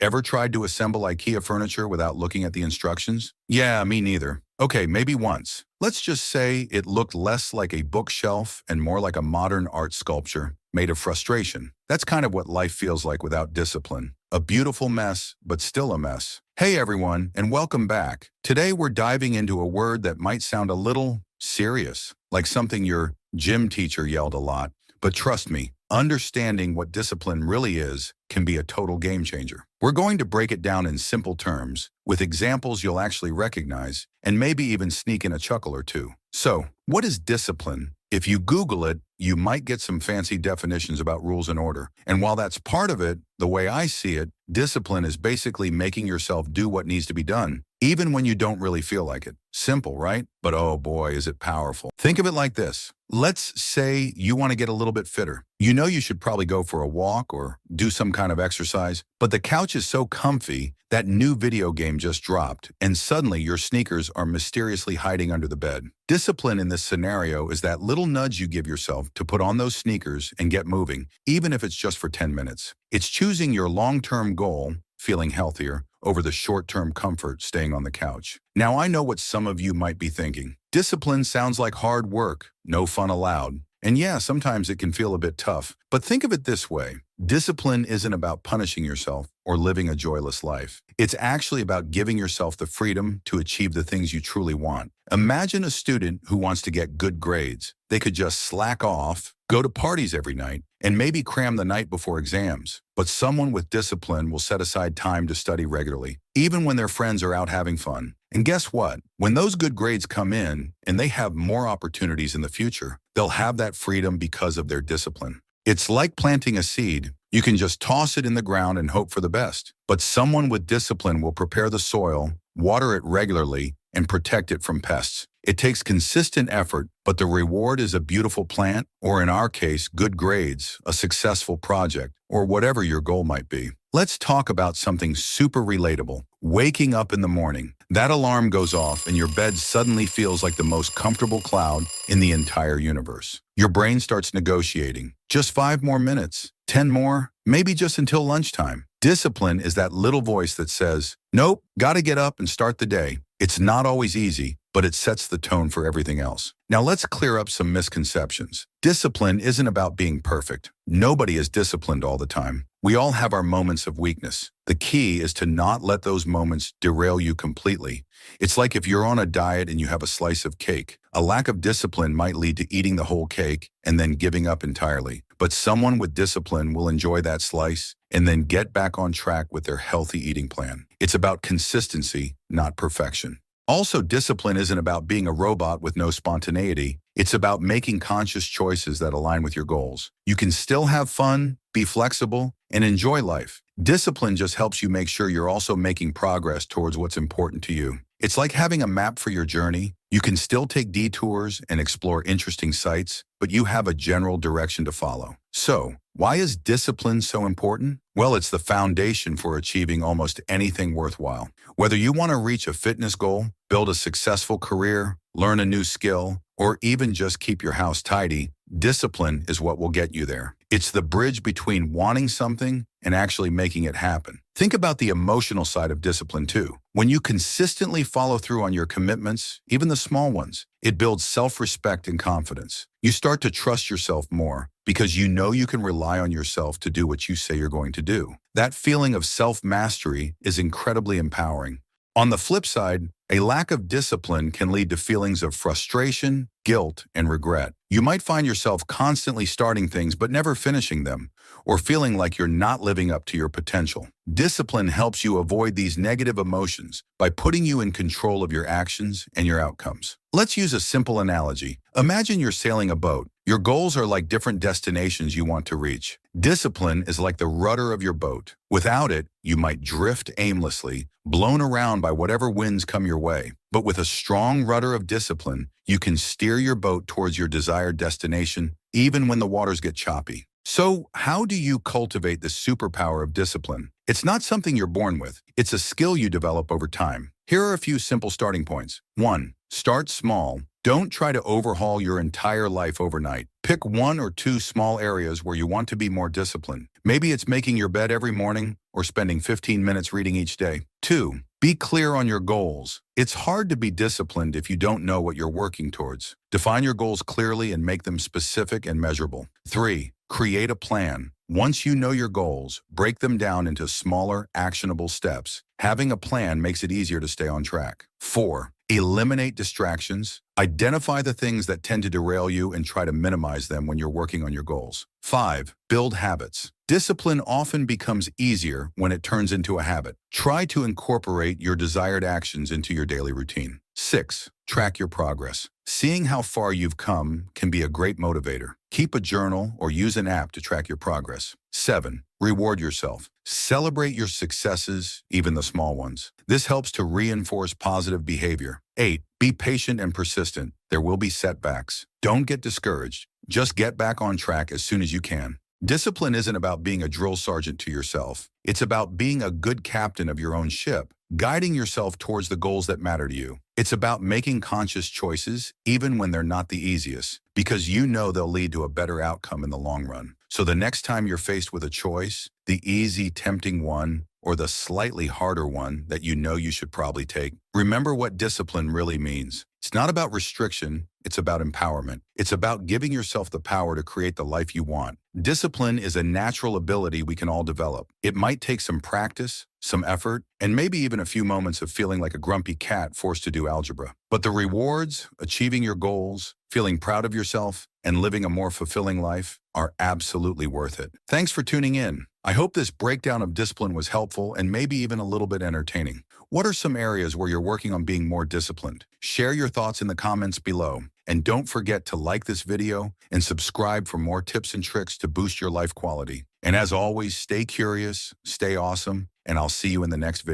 Ever tried to assemble IKEA furniture without looking at the instructions? Yeah, me neither. Okay, maybe once. Let's just say it looked less like a bookshelf and more like a modern art sculpture made of frustration. That's kind of what life feels like without discipline. A beautiful mess, but still a mess. Hey everyone, and welcome back. Today we're diving into a word that might sound a little serious, like something your gym teacher yelled a lot. But trust me, understanding what discipline really is can be a total game changer. We're going to break it down in simple terms, with examples you'll actually recognize, and maybe even sneak in a chuckle or two. So, what is discipline? If you Google it, you might get some fancy definitions about rules and order. And while that's part of it, the way I see it, discipline is basically making yourself do what needs to be done, even when you don't really feel like it. Simple, right? But oh boy, is it powerful. Think of it like this. Let's say you want to get a little bit fitter. You know you should probably go for a walk or do some kind of exercise, but the couch is so comfy, that new video game just dropped, and suddenly your sneakers are mysteriously hiding under the bed. Discipline in this scenario is that little nudge you give yourself to put on those sneakers and get moving, even if it's just for 10 minutes. It's choosing your long-term goal, feeling healthier, over the short-term comfort staying on the couch. Now I know what some of you might be thinking. Discipline sounds like hard work, no fun allowed. And yeah, sometimes it can feel a bit tough, but think of it this way. Discipline isn't about punishing yourself or living a joyless life. It's actually about giving yourself the freedom to achieve the things you truly want. Imagine a student who wants to get good grades. They could just slack off, go to parties every night, and maybe cram the night before exams. But someone with discipline will set aside time to study regularly, even when their friends are out having fun. And guess what? When those good grades come in and they have more opportunities in the future, they'll have that freedom because of their discipline. It's like planting a seed. You can just toss it in the ground and hope for the best. But someone with discipline will prepare the soil, water it regularly, and protect it from pests. It takes consistent effort, but the reward is a beautiful plant, or in our case, good grades, a successful project, or whatever your goal might be. Let's talk about something super relatable. Waking up in the morning. That alarm goes off and your bed suddenly feels like the most comfortable cloud in the entire universe. Your brain starts negotiating. Just 5 more minutes, 10 more, maybe just until lunchtime. Discipline is that little voice that says, nope, gotta get up and start the day. It's not always easy, but it sets the tone for everything else. Now let's clear up some misconceptions. Discipline isn't about being perfect. Nobody is disciplined all the time. We all have our moments of weakness. The key is to not let those moments derail you completely. It's like if you're on a diet and you have a slice of cake. A lack of discipline might lead to eating the whole cake and then giving up entirely. But someone with discipline will enjoy that slice and then get back on track with their healthy eating plan. It's about consistency, not perfection. Also, discipline isn't about being a robot with no spontaneity. It's about making conscious choices that align with your goals. You can still have fun, be flexible, and enjoy life. Discipline just helps you make sure you're also making progress towards what's important to you. It's like having a map for your journey. You can still take detours and explore interesting sites, but you have a general direction to follow. So, why is discipline so important? Well, it's the foundation for achieving almost anything worthwhile. Whether you want to reach a fitness goal, build a successful career, learn a new skill, or even just keep your house tidy, discipline is what will get you there. It's the bridge between wanting something and actually making it happen. Think about the emotional side of discipline too. When you consistently follow through on your commitments, even the small ones, it builds self-respect and confidence. You start to trust yourself more because you know you can rely on yourself to do what you say you're going to do. That feeling of self-mastery is incredibly empowering. On the flip side, a lack of discipline can lead to feelings of frustration, guilt, and regret. You might find yourself constantly starting things but never finishing them, or feeling like you're not living up to your potential. Discipline helps you avoid these negative emotions by putting you in control of your actions and your outcomes. Let's use a simple analogy. Imagine you're sailing a boat. Your goals are like different destinations you want to reach. Discipline is like the rudder of your boat. Without it, you might drift aimlessly, blown around by whatever winds come your way. But with a strong rudder of discipline, you can steer your boat towards your desired destination, even when the waters get choppy. So, how do you cultivate the superpower of discipline? It's not something you're born with. It's a skill you develop over time. Here are a few simple starting points. 1. Start small. Don't try to overhaul your entire life overnight. Pick 1 or 2 small areas where you want to be more disciplined. Maybe it's making your bed every morning or spending 15 minutes reading each day. 2. Be clear on your goals. It's hard to be disciplined if you don't know what you're working towards. Define your goals clearly and make them specific and measurable. 3. Create a plan. Once you know your goals, break them down into smaller, actionable steps. Having a plan makes it easier to stay on track. 4. Eliminate distractions. Identify the things that tend to derail you and try to minimize them when you're working on your goals. 5. Build habits. Discipline often becomes easier when it turns into a habit. Try to incorporate your desired actions into your daily routine. 6. Track your progress. Seeing how far you've come can be a great motivator. Keep a journal or use an app to track your progress. 7. Reward yourself. Celebrate your successes, even the small ones. This helps to reinforce positive behavior. 8. Be patient and persistent. There will be setbacks. Don't get discouraged. Just get back on track as soon as you can. Discipline isn't about being a drill sergeant to yourself. It's about being a good captain of your own ship, guiding yourself towards the goals that matter to you. It's about making conscious choices, even when they're not the easiest, because you know they'll lead to a better outcome in the long run. So the next time you're faced with a choice, the easy, tempting one, or the slightly harder one that you know you should probably take, remember what discipline really means. It's not about restriction, it's about empowerment. It's about giving yourself the power to create the life you want. Discipline is a natural ability we can all develop. It might take some practice, some effort, and maybe even a few moments of feeling like a grumpy cat forced to do algebra. But the rewards, achieving your goals, feeling proud of yourself, and living a more fulfilling life are absolutely worth it. Thanks for tuning in. I hope this breakdown of discipline was helpful and maybe even a little bit entertaining. What are some areas where you're working on being more disciplined? Share your thoughts in the comments below. And don't forget to like this video and subscribe for more tips and tricks to boost your life quality. And as always, stay curious, stay awesome, and I'll see you in the next video.